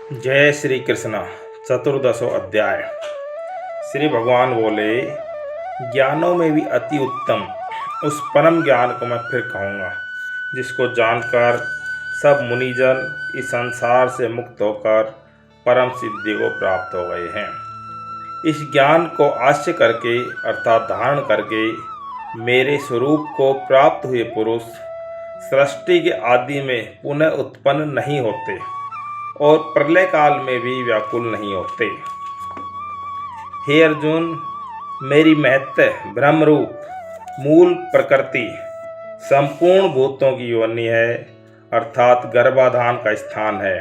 जय श्री कृष्ण। चतुर्दशो अध्याय। श्री भगवान बोले, ज्ञानों में भी अति उत्तम उस परम ज्ञान को मैं फिर कहूँगा, जिसको जानकर सब मुनिजन इस संसार से मुक्त होकर परम सिद्धि को प्राप्त हो गए हैं। इस ज्ञान को आश्रय करके अर्थात धारण करके मेरे स्वरूप को प्राप्त हुए पुरुष सृष्टि के आदि में पुनः उत्पन्न नहीं होते और प्रलय काल में भी व्याकुल नहीं होते। हे अर्जुन, मेरी महत्व ब्रह्मरूप मूल प्रकृति संपूर्ण भूतों की योनि है, अर्थात गर्भाधान का स्थान है,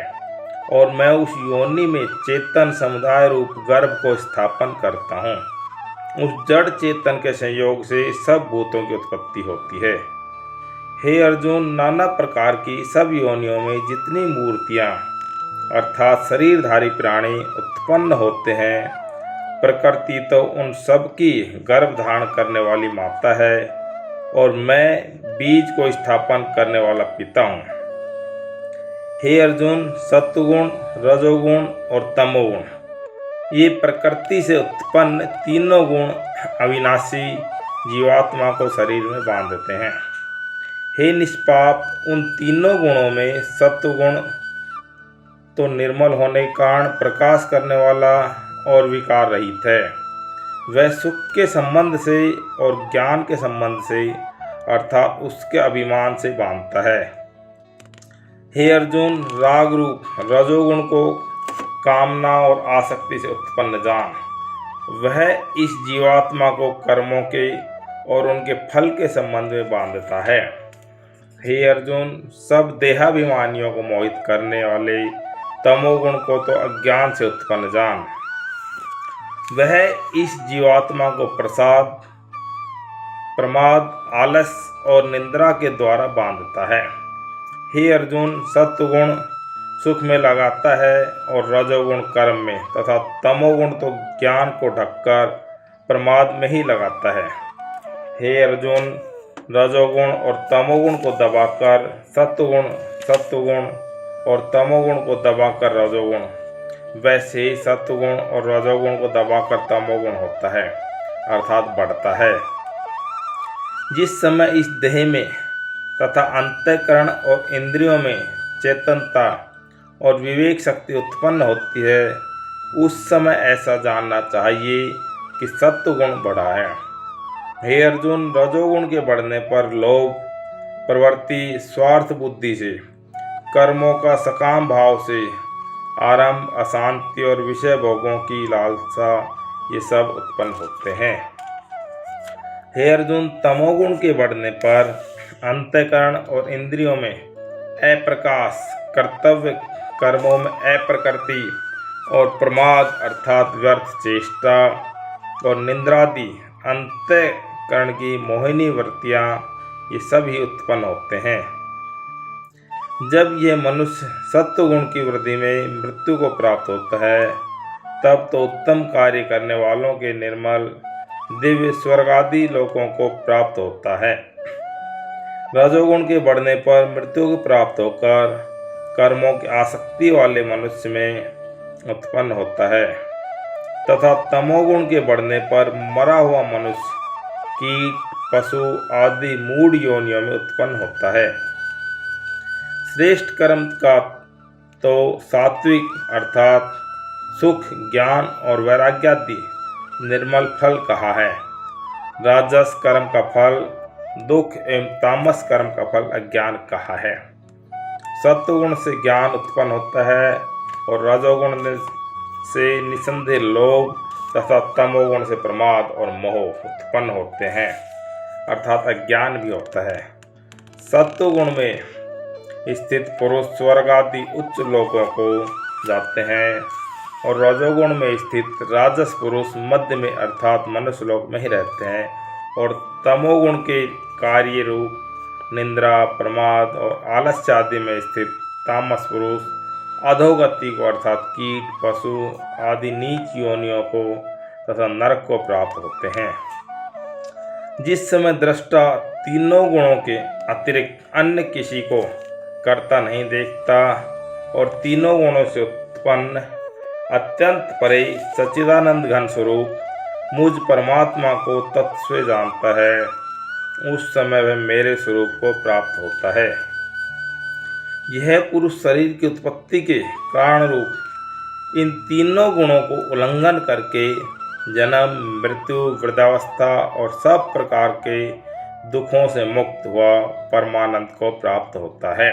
और मैं उस योनि में चेतन समुदाय रूप गर्भ को स्थापन करता हूँ। उस जड़ चेतन के संयोग से सब भूतों की उत्पत्ति होती है। हे अर्जुन, नाना प्रकार की सब योनियों में जितनी मूर्तियाँ अर्थात शरीरधारी प्राणी उत्पन्न होते हैं, प्रकृति तो उन सब की गर्भ धारण करने वाली माता है और मैं बीज को स्थापन करने वाला पिता हूँ। हे अर्जुन, सत्वगुण, रजोगुण और तमोगुण ये प्रकृति से उत्पन्न तीनों गुण अविनाशी जीवात्मा को शरीर में बांधते हैं। हे निष्पाप, उन तीनों गुणों में सत्वगुण तो निर्मल होने के कारण प्रकाश करने वाला और विकार रहित है। वह सुख के संबंध से और ज्ञान के संबंध से अर्थात उसके अभिमान से बांधता है। हे अर्जुन, राग रूप रजोगुण को कामना और आसक्ति से उत्पन्न जान। वह इस जीवात्मा को कर्मों के और उनके फल के संबंध में बांधता है। हे अर्जुन, सब देहाभिमानियों को मोहित करने वाले तमोगुण को तो अज्ञान से उत्पन्न जान। वह इस जीवात्मा को प्रसाद, प्रमाद, आलस और निंद्रा के द्वारा बांधता है। हे अर्जुन, सत्वगुण सुख में लगाता है और रजोगुण कर्म में तथा तमोगुण तो ज्ञान को ढककर प्रमाद में ही लगाता है। हे अर्जुन, रजोगुण और तमोगुण को दबाकर सत्वगुण और तमोगुण को दबाकर रजोगुण, वैसे ही सत्वगुण और रजोगुण को दबाकर तमोगुण होता है अर्थात बढ़ता है। जिस समय इस देह में तथा अंतःकरण और इंद्रियों में चेतनता और विवेक शक्ति उत्पन्न होती है, उस समय ऐसा जानना चाहिए कि सत्वगुण बढ़ा है। हे अर्जुन, रजोगुण के बढ़ने पर लोभ, प्रवृत्ति, स्वार्थ बुद्धि से, कर्मों का सकाम भाव से आरंभ, अशांति और विषय भोगों की लालसा ये सब उत्पन्न होते हैं। हे अर्जुन, तमोगुण के बढ़ने पर अंतःकरण और इंद्रियों में अप्रकाश, कर्तव्य कर्मों में अप्रकृति और प्रमाद अर्थात व्यर्थ चेष्टा और निंद्रादि अंतःकरण की मोहिनी वृत्तियाँ ये सभी उत्पन्न होते हैं। जब ये मनुष्य सत्वगुण की वृद्धि में मृत्यु को प्राप्त होता है, तब तो उत्तम कार्य करने वालों के निर्मल दिव्य स्वर्ग आदि लोकों को प्राप्त होता है। रजोगुण के बढ़ने पर मृत्यु को प्राप्त होकर कर्मों की आसक्ति वाले मनुष्य में उत्पन्न होता है तथा तमोगुण के बढ़ने पर मरा हुआ मनुष्य कीट, पशु आदि मूढ़ योनियों में उत्पन्न होता है। श्रेष्ठ कर्म का तो सात्विक अर्थात सुख, ज्ञान और वैराग्यादि निर्मल फल कहा है। राजस कर्म का फल दुख एवं तामस कर्म का फल अज्ञान कहा है। सत्वगुण से ज्ञान उत्पन्न होता है और रजोगुण से निसंदेह लोभ तथा तमोगुण से प्रमाद और मोह उत्पन्न होते हैं अर्थात अज्ञान भी होता है। सत्वगुण में स्थित पुरुष स्वर्ग आदि उच्च लोकों को जाते हैं और रजोगुण में स्थित राजस पुरुष मध्य में अर्थात मनुष्य लोक में ही रहते हैं और तमोगुण के कार्य रूप निंद्रा, प्रमाद और आलस्य आदि में स्थित तामस पुरुष अधोगति को अर्थात कीट, पशु आदि नीच योनियों को तथा नरक को प्राप्त होते हैं। जिस समय दृष्टा तीनों गुणों के अतिरिक्त अन्य किसी को कर्ता नहीं देखता और तीनों गुणों से उत्पन्न अत्यंत परे सच्चिदानंद घन स्वरूप मुझ परमात्मा को तत्व जानता है, उस समय वह मेरे स्वरूप को प्राप्त होता है। यह पुरुष शरीर की उत्पत्ति के कारण रूप इन तीनों गुणों को उल्लंघन करके जन्म, मृत्यु, वृद्धावस्था और सब प्रकार के दुखों से मुक्त हुआ परमानंद को प्राप्त होता है।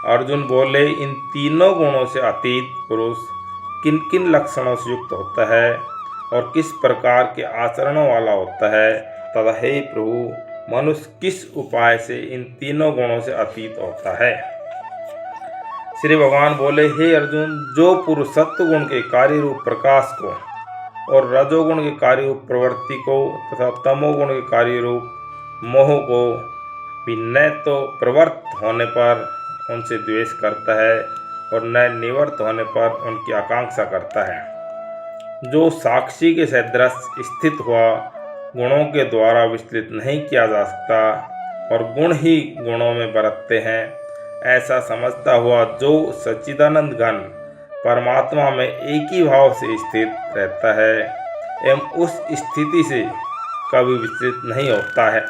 अर्जुन बोले, इन तीनों गुणों से अतीत पुरुष किन किन लक्षणों से युक्त होता है और किस प्रकार के आचरणों वाला होता है तथा हे प्रभु, मनुष्य किस उपाय से इन तीनों गुणों से अतीत होता है। श्री भगवान बोले, हे अर्जुन, जो पुरुष सत्व गुण के कार्य रूप प्रकाश को और रजोगुण के कार्य रूप प्रवृत्ति को तथा तमोगुण के कार्य रूप मोह को भी न तो प्रवृत्त होने पर उनसे द्वेष करता है और न निवृत्त होने पर उनकी आकांक्षा करता है, जो साक्षी के सदृश स्थित हुआ गुणों के द्वारा विचलित नहीं किया जा सकता और गुण ही गुणों में बरतते हैं, ऐसा समझता हुआ जो सच्चिदानंद घन परमात्मा में एक ही भाव से स्थित रहता है एवं उस स्थिति से कभी विचलित नहीं होता है,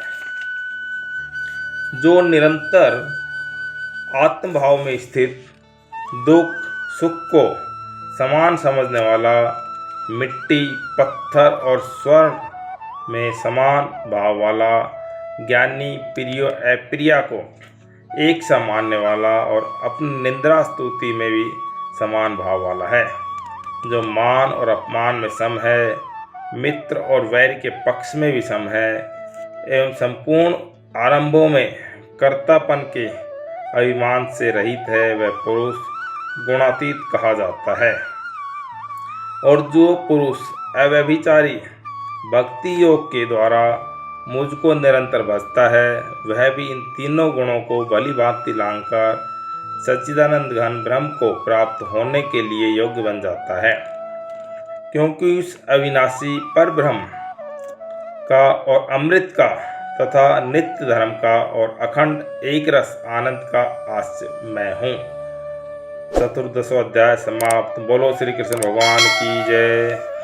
जो निरंतर आत्मभाव में स्थित दुख सुख को समान समझने वाला, मिट्टी, पत्थर और स्वर्ण में समान भाव वाला, ज्ञानी प्रिय अप्रिया को एक सा मानने वाला और अपनी निंदा स्तुति में भी समान भाव वाला है, जो मान और अपमान में सम है, मित्र और वैर के पक्ष में भी सम है एवं संपूर्ण आरंभों में कर्तापन के अभिमान से रहित है, वह पुरुष गुणातीत कहा जाता है। और जो पुरुष अव्यभिचारी भक्ति योग के द्वारा मुझको निरंतर भजता है, वह भी इन तीनों गुणों को भली भांति लांघकर सच्चिदानंद घन ब्रह्म को प्राप्त होने के लिए योग्य बन जाता है, क्योंकि उस अविनाशी पर ब्रह्म का और अमृत का तथा नित्य धर्म का और अखंड एक रस आनंद का आश्रय मैं हूँ। 14वां अध्याय समाप्त। बोलो श्री कृष्ण भगवान की जय।